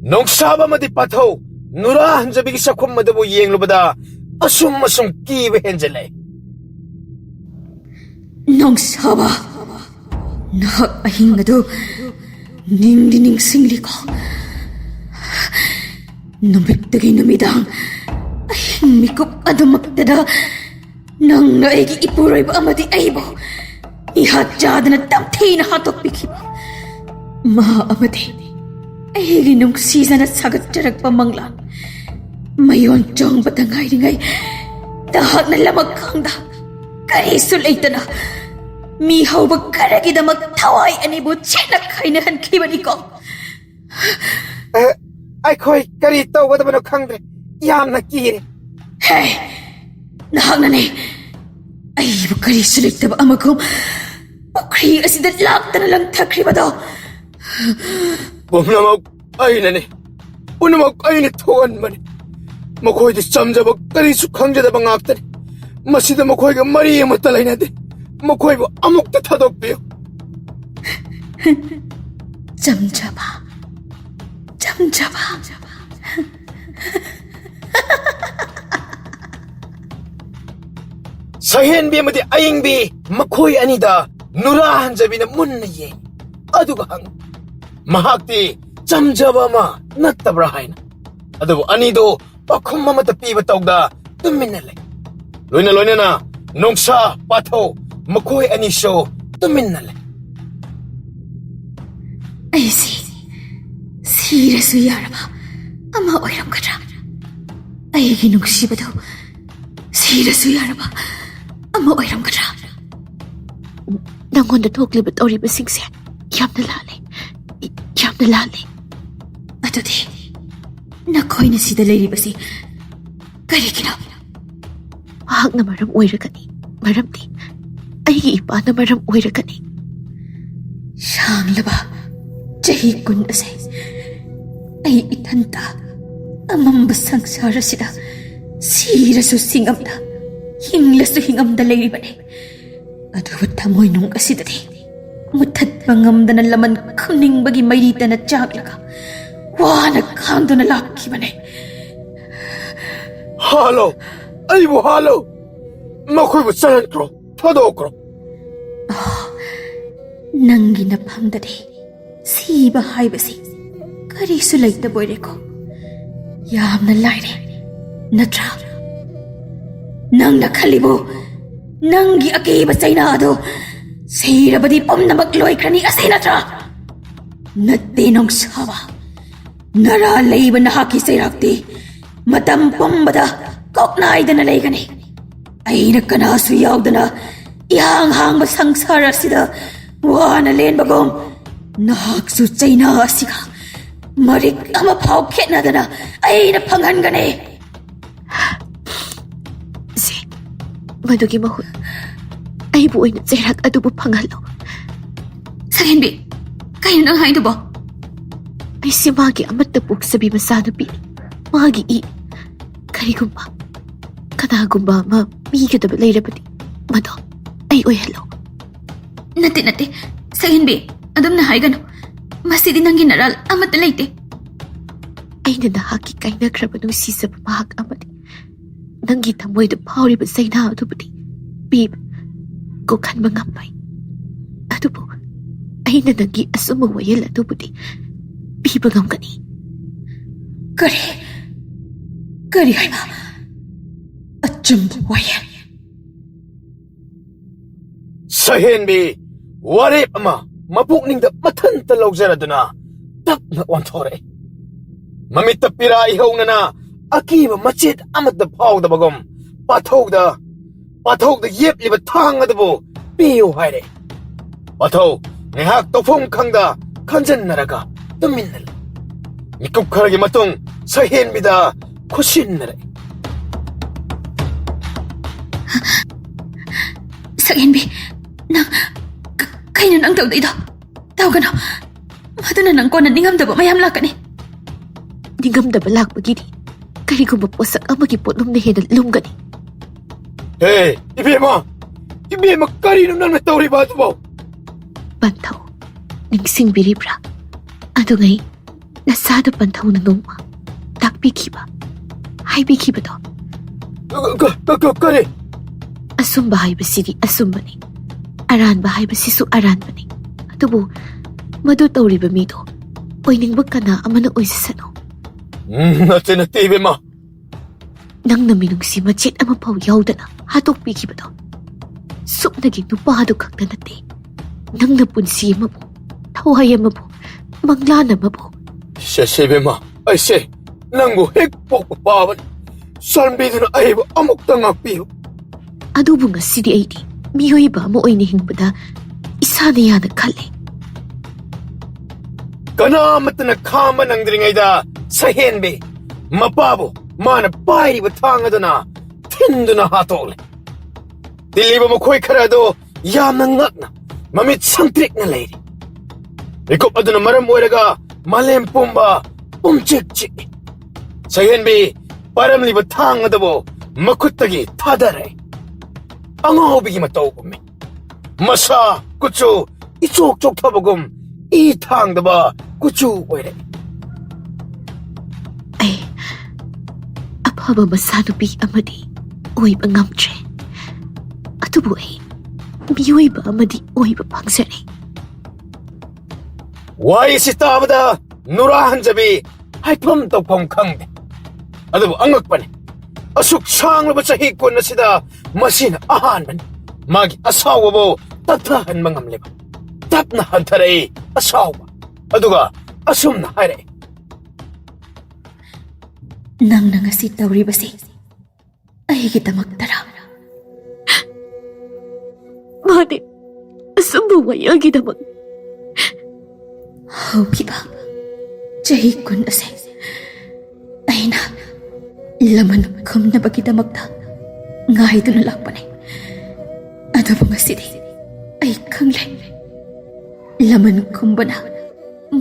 Nung saba madipataw, nurahan sa bigi sa kumadabu yeng lubada, asum kiwe henjale. Nung saba, nakahing na do, ningdining singli ko. Numigtagay namidang, ay mikop adumagdada, nang naigi ipuray ba amadi aybo, ihadyada na tamti na hatok bikiba. Maa amadi, ꯑꯩꯒꯤ ꯅꯨꯡꯁꯤꯖꯅ ꯁꯥꯒꯠꯆꯔꯛꯄ ꯃꯪꯂꯥꯟ ꯃꯌꯣꯟ ꯆꯣꯡꯕꯇ ꯉꯥꯏꯔꯤꯉꯩ ꯅꯍꯥꯛꯅ ꯂꯃꯈꯥꯡꯗ ꯀꯔꯤꯁꯨ ꯂꯩꯇꯅ ꯃꯤ ꯍꯧꯕ ꯈꯔꯒꯤꯗꯃꯛ ꯊꯋꯥꯏ ꯑꯅꯤꯕꯨ ꯆꯦꯠꯅ ꯈꯥꯏꯅꯍꯟꯈꯤꯕꯅꯤꯀꯣ ꯑꯩꯈꯣꯏ ꯀꯔꯤ ꯇꯧꯒꯗꯕꯅꯣ ꯈꯪꯗ꯭ꯔꯦ ꯌꯥꯝꯅ ꯀꯤꯔꯦ ꯍꯦ ꯅꯍꯥꯛꯅꯅꯦ ꯑꯩꯕꯨ ꯀꯔꯤꯁꯨ ꯂꯩꯇꯕ ꯑꯃꯒꯨꯝ ꯄꯨꯈ꯭ꯔꯤ ꯑꯁꯤꯗ ꯂꯥꯛꯇꯅ ꯂꯪꯊꯈ꯭ꯔꯤꯕꯗꯣ ꯄꯨꯝꯅꯃꯛ ꯑꯩꯅꯅꯤ ꯄꯨꯝꯅꯃꯛ ꯑꯩꯅ ꯊꯣꯛꯍꯟꯕꯅꯤ ꯃꯈꯣꯏꯗꯤ ꯆꯝꯖꯕ ꯀꯔꯤꯁꯨ ꯈꯪꯖꯗꯕ ꯉꯥꯛꯇꯅꯤ ꯃꯁꯤꯗ ꯃꯈꯣꯏꯒ ꯃꯔꯤ ꯑꯃꯠꯇ ꯂꯩꯅꯗꯦ ꯃꯈꯣꯏꯕꯨ ꯑꯃꯨꯛꯇ ꯊꯥꯗꯣꯛꯄꯤꯌꯨ ꯆꯝꯖꯕ ꯁꯍꯦꯟꯕꯤ ꯑꯃꯗꯤ ꯑꯏꯪꯕꯤ ꯃꯈꯣꯏ ꯑꯅꯤꯗ ꯅꯨꯔꯥ ꯍꯟꯖꯕꯤꯅ ꯃꯨꯟꯅ ꯌꯦꯡ ꯑꯗꯨꯒ ꯍꯪ ꯃꯍꯥꯛꯇꯤ ꯆꯝꯖꯕ ꯑꯃ ꯅꯠꯇꯕ꯭ꯔꯥ ꯍꯥꯏꯅ ꯑꯗꯨꯕꯨ ꯑꯅꯤꯗꯣ ꯄꯥꯎꯈꯨꯝ ꯑꯃꯠꯇ ꯄꯤꯕ ꯇꯧꯗ ꯇꯨꯃꯤꯟꯅ ꯂꯩ ꯂꯣꯏꯅꯅ ꯅꯣꯡꯁꯥ ꯄꯥꯊꯧ ꯃꯈꯣꯏ ꯑꯅꯤꯁꯨ ꯇꯨꯃꯤꯟꯅ ꯂꯩ ꯑꯩꯁꯤ ꯁꯤꯔꯁꯨ ꯌꯥꯔꯕ ꯑꯃ ꯑꯣꯏꯔꯝꯒꯗ꯭ꯔꯥ ꯑꯩꯒꯤ ꯅꯨꯡꯁꯤꯕꯗꯣ ꯁꯤꯔꯁꯨ ꯌꯥꯔꯕ ꯑꯃ ꯑꯣꯏꯔꯝꯒꯗ꯭ꯔꯥ ꯅꯪꯉꯣꯟꯗ ꯊꯣꯛꯂꯤꯕ ꯇꯧꯔꯤꯕꯁꯤꯡꯁꯦ ꯌꯥꯝꯅ ꯂꯥꯜꯂꯦ ꯑꯗꯨꯗꯤ ꯅꯈꯣꯏꯅ ꯁꯤꯗ ꯂꯩꯔꯤꯕꯁꯤ ꯀꯔꯤꯒꯤꯅꯣ ꯃꯍꯥꯛꯅ ꯃꯔꯝ ꯑꯣꯏꯔꯒꯅꯤ ꯃꯔꯝꯗꯤ ꯑꯩꯒꯤ ꯏꯄꯥꯅ ꯃꯔꯝ ꯑꯣꯏꯔꯒꯅꯤ ꯁꯥꯡꯂꯕ ꯆꯍꯤ 10 ꯑꯁꯦ ꯑꯩ ꯏꯊꯟꯇ ꯑꯃꯝꯕ ꯁꯪꯁꯥꯔ ꯑꯁꯤꯗ ꯁꯤꯔꯁꯨ ꯁꯤꯡꯉꯝꯗ ꯍꯤꯡꯂꯁꯨ ꯍꯤꯡꯉꯝꯗ ꯂꯩꯔꯤꯕꯅꯤ ꯑꯗꯨꯕꯨ ꯊꯃꯣꯏꯅꯨꯡ ꯑꯁꯤꯗꯗꯤ ꯃꯨꯊꯠꯄ ꯉꯝꯗꯅ ꯂꯃꯟ ꯈꯨꯝꯅꯤꯡꯕꯒꯤ ꯃꯩꯔꯤꯇꯅ ꯆꯥꯛꯂꯒ ꯋꯥꯅ ꯈꯥꯡꯗꯨꯅ ꯂꯥꯛꯈꯤꯕꯅꯤ ꯍꯥꯜꯂꯣ ꯑꯩꯕꯨ ꯍꯥꯜꯂꯣ ꯃꯈꯣꯏꯕꯨ ꯆꯠꯍꯟꯈ꯭ꯔꯣ ꯊꯥꯗꯣꯛꯈ꯭ꯔꯣ ꯅꯪꯒꯤ ꯅꯐꯝꯗꯗꯤ ꯁꯤꯕ ꯍꯥꯏꯕꯁꯤ ꯀꯔꯤꯁꯨ ꯂꯩꯇꯕ ꯑꯣꯏꯔꯦꯀꯣ ꯌꯥꯝꯅ ꯂꯥꯏꯔꯦ ꯅꯠꯇ꯭ꯔꯥ ꯅꯪꯅ ꯈꯜꯂꯤꯕꯣ ꯅꯪꯒꯤ ꯑꯀꯤꯕ ꯆꯩꯅꯥ ꯑꯗꯨ ꯁꯤꯔꯕꯗꯤ ꯄꯨꯝꯅꯃꯛ ꯂꯣꯏꯈ꯭ꯔꯅꯤ ꯑꯁꯤ ꯅꯠꯇ꯭ꯔꯥ ꯅꯠꯇꯦ ꯅꯣꯡꯁꯥꯕ ꯅꯔꯥ ꯂꯩꯕ ꯅꯍꯥꯛꯀꯤ ꯆꯩꯔꯥꯛꯇꯤ ꯃꯇꯝ ꯄꯨꯝꯕꯗ ꯀꯣꯛꯅꯥꯏꯗꯅ ꯂꯩꯒꯅꯤ ꯑꯩꯅ ꯀꯅꯥꯁꯨ ꯌꯥꯎꯗꯅ ꯏꯍꯥꯡ ꯍꯥꯡꯕ ꯁꯪꯁꯥꯔ ꯑꯁꯤꯗ ꯋꯥꯅ ꯂꯦꯟꯕꯒꯨꯝ ꯅꯍꯥꯛꯁꯨ ꯆꯩꯅꯥ ꯑꯁꯤꯒ ꯃꯔꯤꯛ ꯑꯃ ꯐꯥꯎ ꯈꯦꯠꯅꯗꯅ ꯑꯩꯅ ꯐꯪꯍꯟꯒꯅꯤ ꯃꯗꯨꯒꯤ ꯃꯍꯨꯠ ꯑꯩꯕꯨ ꯑꯣꯏꯅ ꯆꯩꯔꯥꯛ ꯑꯗꯨꯕꯨ ꯐꯪꯍꯜꯂꯣ ꯁꯍꯦꯟꯕꯤ ꯀꯩꯅꯣ ꯅꯪ ꯍꯥꯏꯗꯨꯕꯣ ꯑꯩꯁꯤ ꯃꯥꯒꯤ ꯑꯃꯠꯇ ꯄꯣꯛꯆꯕꯤ ꯃꯆꯥꯅꯨꯄꯤꯅꯤ ꯃꯥꯒꯤ ꯀꯔꯤꯒꯨꯝꯕ ꯀꯅꯥꯒꯨꯝꯕ ꯑꯃ ꯄꯤꯒꯗꯕ ꯂꯩꯔꯕꯗꯤ ꯃꯗꯣ ꯑꯩ ꯑꯣꯏꯍꯜꯂꯣ ꯅꯠꯇꯦ ꯁꯍꯦꯟꯕꯤ ꯑꯗꯨꯝꯅ ꯍꯥꯏꯒꯅꯨ ꯃꯁꯤꯗꯤ ꯅꯪꯒꯤ ꯅꯔꯥꯜ ꯑꯃꯠꯇ ꯂꯩꯇꯦ ꯑꯩꯅ ꯅꯍꯥꯛꯀꯤ ꯀꯥꯏꯅꯈ꯭ꯔꯕ ꯅꯨꯡꯁꯤꯖꯕ ꯃꯍꯥꯛ ꯑꯃꯗꯤ ꯅꯪꯒꯤ ꯊꯃꯣꯏꯗ ꯐꯥꯎꯔꯤꯕ ꯆꯩꯅꯥ ꯑꯗꯨꯕꯨꯗꯤ ꯄꯤꯕ ꯀꯣꯛꯍꯟꯕ ꯉꯝꯂꯣꯏ ꯑꯗꯨꯕꯨ ꯑꯩꯅ ꯅꯪꯒꯤ ꯑꯆꯨꯝꯕ ꯋꯥꯌꯦꯜ ꯑꯗꯨꯕꯨꯗꯤ ꯄꯤꯕ ꯉꯝꯒꯅꯤ ꯀꯔꯤ ꯍꯥꯏꯕ ꯑꯆꯨꯝꯕ ꯋꯥꯌꯦꯜ ꯁꯍꯦꯟꯕꯤ ꯋꯥꯔꯦꯞ ꯑꯃ ꯃꯄꯨꯛꯅꯤꯡꯗ ꯃꯊꯟꯇ ꯂꯧꯖꯔꯗꯨꯅ ꯇꯞꯅ ꯑꯣꯟꯊꯣꯔꯛꯏ ꯃꯃꯤꯠꯇ ꯄꯤꯔꯥ ꯏꯍꯧꯅꯅ ꯑꯀꯤꯕ ꯃꯆꯦꯠ ꯑꯃꯠꯇ ꯐꯥꯎꯗꯕꯒꯨꯝ ꯄꯥꯊꯧꯗ ꯌꯦꯞꯂꯤꯕ ꯊꯥꯡ ꯑꯗꯨꯕꯨ ꯄꯤꯌꯨ ꯍꯥꯏꯔꯦ ꯄꯥꯊꯧ ꯉꯥꯏꯍꯥꯛ ꯇꯧꯐꯝ ꯈꯪꯗ ꯈꯟꯖꯟꯅꯔꯒ ꯇꯨꯃꯤꯟꯅ ꯂꯩ ꯃꯤꯀꯨꯞ ꯈꯔꯒꯤ ꯃꯇꯨꯡ ꯁꯍꯦꯟꯕꯤꯗ ꯈꯨꯠꯁꯤꯟꯅꯔꯛꯏ ꯁꯍꯦꯟꯕꯤ ꯅꯪ ꯀꯩꯅꯣ ꯅꯪ ꯇꯧꯗꯣꯏꯗꯣ ꯇꯧꯒꯅꯣ ꯃꯗꯨꯅ ꯅꯪ ꯀꯣꯟꯅ ꯅꯤꯡꯉꯝꯗꯕ ꯃꯌꯥꯝ ꯂꯥꯛꯀꯅꯤ ꯅꯤꯡꯉꯝꯗꯕ ꯂꯥꯛꯄꯒꯤꯗꯤ ꯀꯔꯤꯒꯨꯝꯕ ꯄꯣꯠꯁꯛ ꯑꯃꯒꯤ ꯄꯣꯠꯂꯨꯝꯅ ꯍꯦꯟꯅ ꯂꯨꯝꯒꯅꯤ ꯍꯦ ꯏꯕꯦꯝꯃ ꯀꯔꯤꯅꯣ ꯅꯪꯅ ꯇꯧꯔꯤꯕ ꯑꯗꯨꯕꯣ ꯄꯟꯊꯧ ꯅꯤꯡꯁꯤꯡꯕꯤꯔꯤꯕ꯭ꯔꯥ ꯑꯗꯨꯉꯩ ꯅꯁꯥꯗ ꯄꯟꯊꯧꯅ ꯅꯣꯡꯃ ꯇꯥꯛꯄꯤꯈꯤꯕ ꯍꯥꯏꯕꯤꯈꯤꯕꯗꯣ ꯀꯔꯤ ꯑꯁꯨꯝꯕ ꯍꯥꯏꯕꯁꯤꯗꯤ ꯑꯁꯨꯝꯕꯅꯤ ꯑꯔꯥꯟꯕ ꯍꯥꯏꯕꯁꯤꯁꯨ ꯑꯔꯥꯟꯕꯅꯤ ꯑꯗꯨꯕꯨ ꯃꯗꯨ ꯇꯧꯔꯤꯕ ꯃꯤꯗꯣ ꯑꯣꯏꯅꯤꯡꯕ ꯀꯅꯥ ꯑꯃꯅ ꯑꯣꯏꯖꯁꯅꯨ ꯅꯠꯇꯦ ꯏꯕꯦꯝꯃ ꯅꯪꯅ ꯃꯤꯅꯨꯡꯁꯤ ꯃꯆꯦꯠ ꯑꯃ ꯐꯥꯎ ꯌꯥꯎꯗꯅ ꯍꯥꯠꯇꯣꯛꯄꯤꯈꯤꯕꯗꯣ ꯁꯨꯞꯅꯒꯤ ꯅꯨꯄꯥꯗꯨ ꯈꯛꯇ ꯅꯠꯇꯦ ꯅꯪꯅ ꯄꯨꯟꯁꯤ ꯑꯃꯕꯨ ꯊꯋꯥꯏ ꯑꯃꯕꯨ ꯃꯪꯂꯥꯟ ꯑꯃꯕꯨ 세세베마, 아이세, 낭부 핵폭 빠번, 쌀비드는 아이브 아목당 악비요. ꯑꯗꯨꯕꯨ ꯉꯁꯤꯗꯤ ꯑꯩꯗꯤ ꯃꯤꯑꯣꯏꯕ ꯑꯃ ꯑꯣꯏꯅ ꯍꯤꯡꯕꯗ ꯏꯁꯥꯅ ꯌꯥꯅ ꯈꯜꯂꯦ. ꯀꯅꯥꯃꯠꯇꯅ ꯈꯥꯝꯕ ꯅꯪꯗ꯭ꯔꯤꯉꯩꯗ ꯁꯍꯦꯟꯕꯤ ꯃꯄꯥꯕꯨ ꯃꯥꯅ ꯄꯥꯏꯔꯤꯕ ꯊꯥꯡ ꯑꯗꯨꯅ ꯊꯤꯟꯗꯨꯅ ꯍꯥꯠꯇꯣꯛꯂꯦ. ꯇꯤꯜꯂꯤꯕ ꯃꯈꯣꯏ ꯈꯔ ꯑꯗꯨ ꯌꯥꯝꯅ ꯉꯛꯅ ꯃꯃꯤꯠ ꯁꯪꯇ꯭ꯔꯤꯛꯅ ꯂꯩꯔꯤ. ꯃꯤꯀꯨꯞ ꯑꯗꯨꯅ ꯃꯔꯝ ꯑꯣꯏꯔꯒ ꯃꯥꯂꯦꯝ ꯄꯨꯝꯕ ꯄꯨꯝꯆꯤꯛ ꯆꯤꯛꯏ. ꯁꯍꯦꯟꯕꯤ ꯄꯥꯏꯔꯝꯂꯤꯕ ꯊꯥꯡ ꯑꯗꯨꯕꯨ ꯃꯈꯨꯠꯇꯒꯤ ꯊꯥꯗꯔꯦ. ꯑꯉꯥꯎꯕꯤꯒꯤ ꯃꯇꯧ ꯎꯝꯃꯤ. ꯃꯁꯥ ꯀꯨꯆꯨ ꯏꯆꯣꯛ ꯆꯣꯛꯊꯕꯒꯨꯝ ꯏ ꯊꯥꯡꯗꯕ ꯀꯨꯆꯨ ꯑꯣꯏꯔꯦ. ꯑꯩ ꯑꯐꯕ ꯃꯆꯥꯅꯨꯄꯤ ꯑꯃꯗꯤ ꯑꯣꯏꯕ ꯉꯝꯗ꯭ꯔꯦ. ꯑꯗꯨꯕꯨ ꯑꯩ ꯃꯤꯑꯣꯏꯕ ꯑꯃꯗꯤ ꯑꯣꯏꯕ ꯐꯪꯖꯔꯦ. ꯋꯥꯔꯤꯁꯤ ꯇꯥꯕꯗ ꯅꯨꯔꯥ ꯍꯟꯖꯕꯤ ꯍꯥꯏꯐꯝ ꯇꯧꯐꯝ ꯈꯪꯗꯦ. ꯑꯗꯨꯕꯨ ꯑꯉꯛꯄꯅꯤ. ꯑꯁꯨꯛ ꯁꯥꯡꯂꯕ ꯆꯍꯤ ꯀꯨꯟ ꯑꯁꯤꯗ ꯃꯁꯤꯅ ꯑꯍꯥꯟꯕꯅꯤ. ꯃꯥꯒꯤ ꯑꯁꯥꯎꯕꯕꯨ ꯇꯞꯊꯍꯟꯕ ꯉꯝꯂꯤꯕ. ꯇꯞꯅ ꯍꯟꯊꯔꯛꯏ ꯑꯁꯥꯎꯕ. ꯑꯗꯨꯒ ꯑꯁꯨꯝꯅ ꯍꯥꯏꯔꯛꯏ. ꯅꯪꯅ ꯉꯁꯤ ꯇꯧꯔꯤꯕꯁꯤ ꯑꯩꯒꯤꯗꯃꯛꯇꯔꯥ? ꯃꯥꯅꯦ, ꯑꯁꯨꯝꯕ ꯋꯥꯌꯦꯜꯒꯤꯗꯃꯛ. ꯍꯧꯈꯤꯕ ꯆꯍꯤ ꯀꯨꯟ ꯑꯁꯦ ꯑꯩꯅ ꯂꯃꯟ ꯈꯨꯝꯅꯕꯒꯤꯗꯃꯛꯇ ꯉꯥꯏꯗꯨꯅ ꯂꯥꯛꯄꯅꯤ. ꯑꯗꯨꯕꯨ ꯉꯁꯤꯗꯤ ꯑꯩ ꯈꯪꯂꯦ. ꯂꯃꯟ ꯈꯨꯝꯕꯅ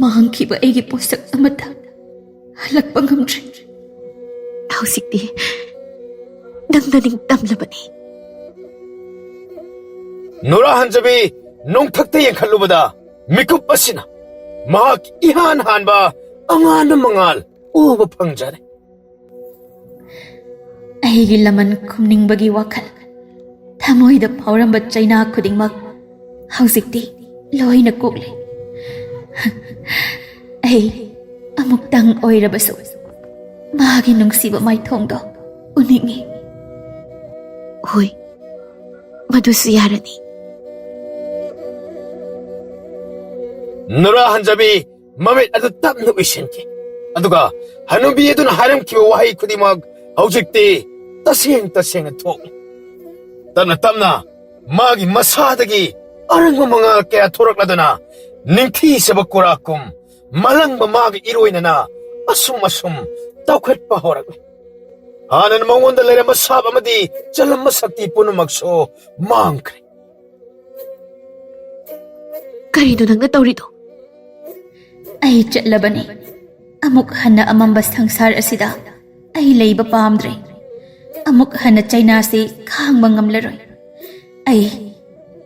ꯃꯥꯡꯈꯤꯕ ꯑꯩꯒꯤ ꯄꯣꯠꯁꯛ ꯑꯃꯠꯇ ꯍꯜꯂꯛꯄ ꯉꯝꯗ꯭ꯔꯦ. ꯍꯧꯖꯤꯛꯇꯤ ꯅꯪꯅ ꯅꯤꯡꯇꯝꯂꯕꯅꯤ. ꯅꯨꯔꯥ ꯍꯟꯖꯕꯤ ꯅꯣꯡꯊꯛꯇ ꯌꯦꯡꯈꯠꯂꯨꯕꯗ ꯃꯤꯀꯨꯞ ꯑꯁꯤꯅ ꯃꯍꯥꯛ 이한 한바 angana mangal uba pangjare. ꯑꯩꯒꯤ ꯂꯃꯟ ꯈꯨꯝꯅꯤꯡꯕꯒꯤ ꯋꯥꯈꯜ ꯊꯃꯣꯏꯗ ꯐꯥꯎꯔꯝꯕ ꯆꯩꯅꯥ ꯈꯨꯗꯤꯡꯃꯛ ꯍꯧꯖꯤꯛꯇꯤ ꯂꯣꯏꯅ ꯀꯣꯛꯂꯦ. ꯑꯩ ꯑꯃꯨꯛꯇꯪ ꯑꯣꯏꯔꯕꯁꯨ ꯃꯥꯒꯤ ꯅꯨꯡꯁꯤꯕ ꯃꯥꯏꯊꯣꯡꯗꯣ ꯎꯅꯤꯡꯉꯤ. ꯍꯣꯏ, ꯃꯗꯨꯁꯨ ꯌꯥꯔꯅꯤ. 누라 한잡이 맘에 아주 땀 누이신기. 아두가 하누비 에두는 하렴키와 와이 쿠디막 아우직디 따싱따싱 톡. 땀나 마기 마사다기 아랑마망아 깨야 토락라더나 닝티 세바꾸라꿈 말랑마 마기 이로이나나 아숨마숨 따ခွetpa 호라고. 하는 멍원들 내려 마사바마디 잘람마 삭티 뿌누막소 망크레. ꯀꯔꯤꯅꯣ ꯅꯪꯅ ꯇꯧꯔꯤꯗꯣ? ꯑꯩ ꯆꯠꯂꯕꯅꯤ. ꯑꯃꯨꯛ ꯍꯟꯅ ꯑꯃꯝꯕ ꯁꯪꯁꯥꯔ ꯑꯁꯤꯗ ꯑꯩ ꯂꯩꯕ ꯄꯥꯝꯗ꯭ꯔꯦ. ꯑꯃꯨꯛ ꯍꯟꯅ ꯆꯩꯅꯥꯁꯤ ꯈꯥꯡꯕ ꯉꯝꯂꯔꯣꯏ. ꯑꯩ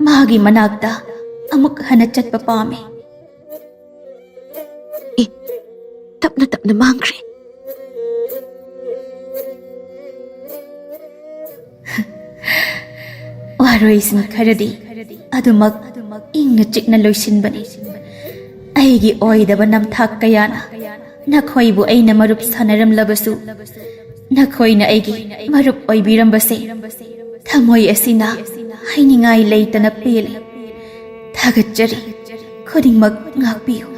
ꯃꯥꯒꯤ ꯃꯅꯥꯛꯇ ꯑꯃꯨꯛ ꯍꯟꯅ ꯆꯠꯄ ꯄꯥꯝꯃꯤ. ꯇꯞꯅ ꯇꯞꯅ ꯃꯥꯡꯈ꯭ꯔꯦ. ꯋꯥꯔꯣꯏꯁꯤꯡ ꯈꯔꯗꯤ ꯑꯗꯨꯃꯛ ꯏꯪꯅ ꯆꯤꯛꯅ ꯂꯣꯏꯁꯤꯟꯕꯅꯤ. ꯑꯩꯒꯤ ꯑꯣꯏꯗꯕ ꯅꯝꯊꯥꯛ ꯀꯌꯥꯅ ꯅꯈꯣꯏꯕꯨ ꯑꯩꯅ ꯃꯔꯨꯞ ꯁꯥꯅꯔꯝꯂꯕꯁꯨ ꯅꯈꯣꯏꯅ ꯑꯩꯒꯤ ꯃꯔꯨꯞ ꯑꯣꯏꯕꯤꯔꯝꯕꯁꯦ ꯊꯃꯣꯏ ꯑꯁꯤꯅ ꯍꯥꯏꯅꯤꯡꯉꯥꯏ ꯂꯩꯇꯅ ꯄꯦꯜꯂꯤ. ꯊꯥꯒꯠꯆꯔꯤ. ꯈꯨꯗꯤꯡꯃꯛ ꯉꯥꯛꯄꯤꯌꯨ.